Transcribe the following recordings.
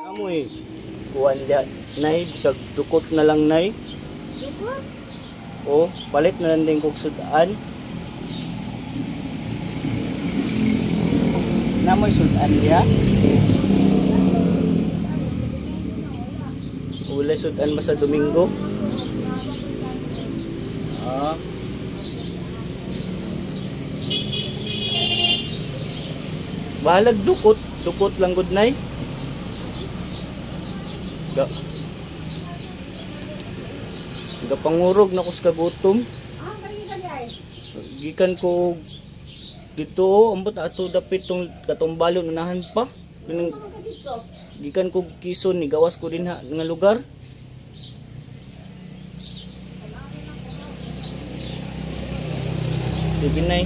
Amoy, kuwan dia, nay, bisag dukot na lang nay. Dukot? O, palit na lang din kong sudan. Namoy sudan dia. Wala sudan ba sa Domingo? Ah. Bahalag dukot, dukot lang gud nay. Gapangurog na ko sa kagutom. Ah, kali ay. Gikan ko dito, ambot na ato dapit tong katong balon unahan pa. Kanang gikan ko Quezon, ni gawas ko din ha nga lugar. Sige nay.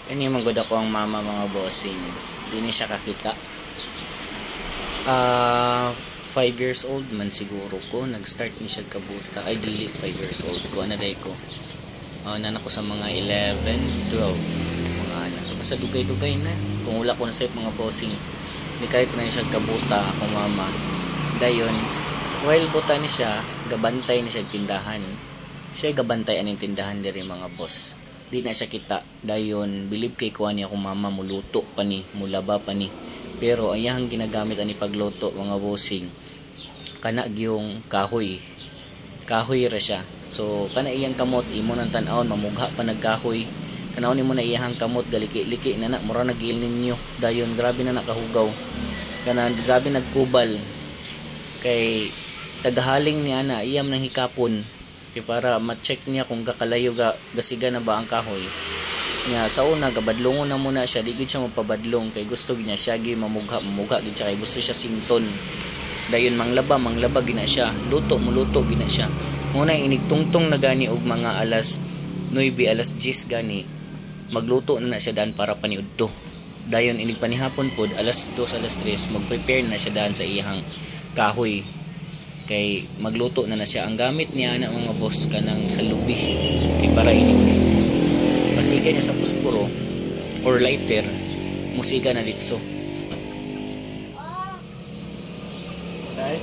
Kani magud ako ang mama mga bossing. Dini siya kakita. 5 years old man siguro ko. Nag-start ni siya kabuta. Ay dili 5 years old ko. Ano day ko? Nanak ko sa mga 11, 12. Mga anak. Basta dugay-dugay na. Kung wala ko na sa mga bossing. Di kahit na siya kabuta ako mama. Dayon, while buta ni siya, gabantay ni siya tindahan. Siya gabantay aning tindahan diri mga boss. Di na siya kita. Dayon, bilib kay kuha niya kung mama muluto pa ni, mulaba pa ni. Pero ayahang ginagamit ani pagluto mga bossing. Kana gyung kahoy. Kahoy ra siya. So kana iyang kamot imo nang tan-awon mamugha pa nagkahoy. Kanaon nimo na iyang kamot galiki-liki na mura nagil ninyo. Dayon grabe na nakahugaw. Kana grabe nagkubal. Kay tagahaling niya na iyam nang hikapon. Kaya para ma-check niya kung kakalayo gasiga na ba ang kahoy niya. Sa una gabadlongon na muna siya, di gid siya mapabadlong kay gusto niya siya gi mamugha gid siya kay gusto siya sinton. Dayon manglaba gina siya, muluto gina siya. Muna inigtungtong na gani og mga alas 9 alas 10 gani magluto na siya daan para paniudto. Dayon inig panihapon pod alas 2 alas 3 mag-prepare na siya daan sa iyang kahoy kay magluto na siya. Ang gamit niya na mga boss kanang sa lubi kay para inig pasiga niya sa pusporo or lighter musiga na ditso. Right?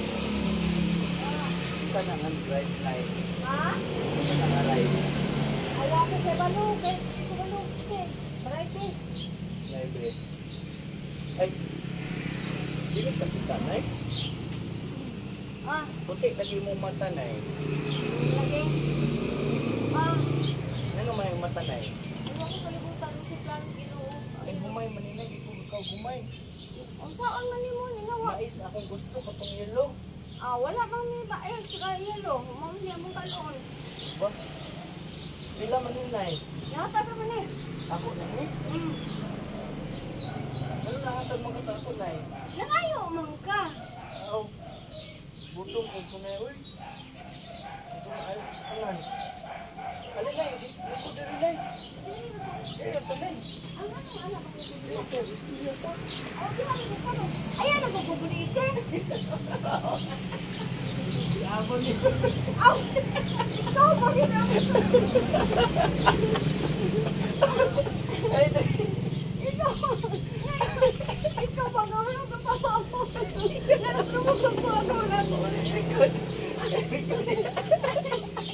Kana ang rice light. Ha? Kana rice. Ala ko kay balog, kay variety. Libre. Ay. Dili ka kita nay. Ah, Puti lagi mo mata nay. lagi. Ah, Ano may mata nay? wala ko kalibutan mo si plans Ginoo. Ay humay maninag ikaw humay. Unsaan man nimo ni nga wa? Mais akong gusto katong yellow. Ah, wala kang ni baes ka yelo. Mao niya mong kalon. Ba? Sila man yun nay. Yata ka man eh. Ako na ni. Ano nahatag mga sa ako nay? Nangayo man ka. Oh. Butong ko kunay oy. Ito na ayo sa kanan. Alin nay, dito diri nay. Kaya pa nay. Ano ang anak ko? Ito, gusto ko. Oh, di ba ni ko? Ayan ako bubulitin. Amo ni. Aw. Ikaw ba gina? Ay, Ikaw. Ikaw ba gawin ang kapapa mo?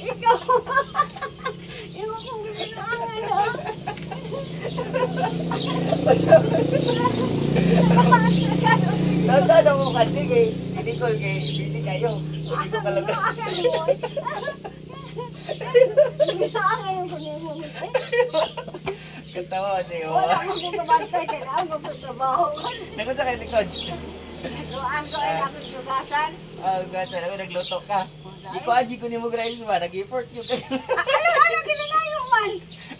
Ikaw. Saan ako kasi kay Nicole kay busy kayo. Hindi ko talaga. Katawa siya. Wala mo kung kabantay, kailangan mo kung trabaho. Nakon sa kay Nicole. Nagluan ko ay akong sugasan. Gasa na nagluto ka. Di ko agi ko ni mo rice ba, nag-effort yung ka. Ano kinanayo man?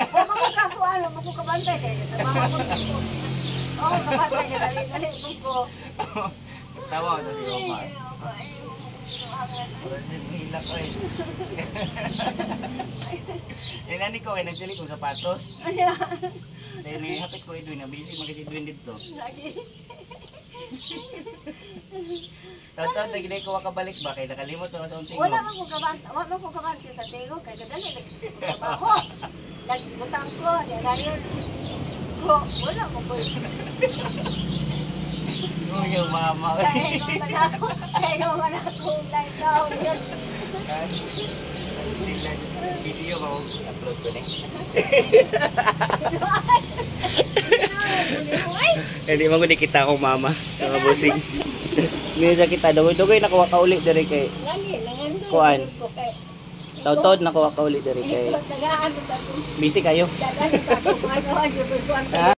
O makakakuan, makukabantay kayo. Trabaho ko dito. Oo, kabantay ka dali ko. Tawa ko si Oma. Hilak ko eh. Yung nani ko ay nagsili kong sapatos. Dahil nihapit ko ito, nabisi magkasidwin dito. Taon-taon, nagilay ko makabalik ba? Kaya nakalimot ako sa unting Wala mo kung kabantay sa tigo. Kaya kadali, nag-isip ko trabaho. Nagbutang ko, nagayon ko. Wala mo ko. Yung mama. Kaya yung anak ko, like now, yun. Video ko, upload ko na. Hindi mo ko kita akong mama. Nakabusing. Ngayon sa kita, dugay nakuha ka ulit dari kay Kuan. Taon-taon nakuha ka ulit dari kay. Busy kayo.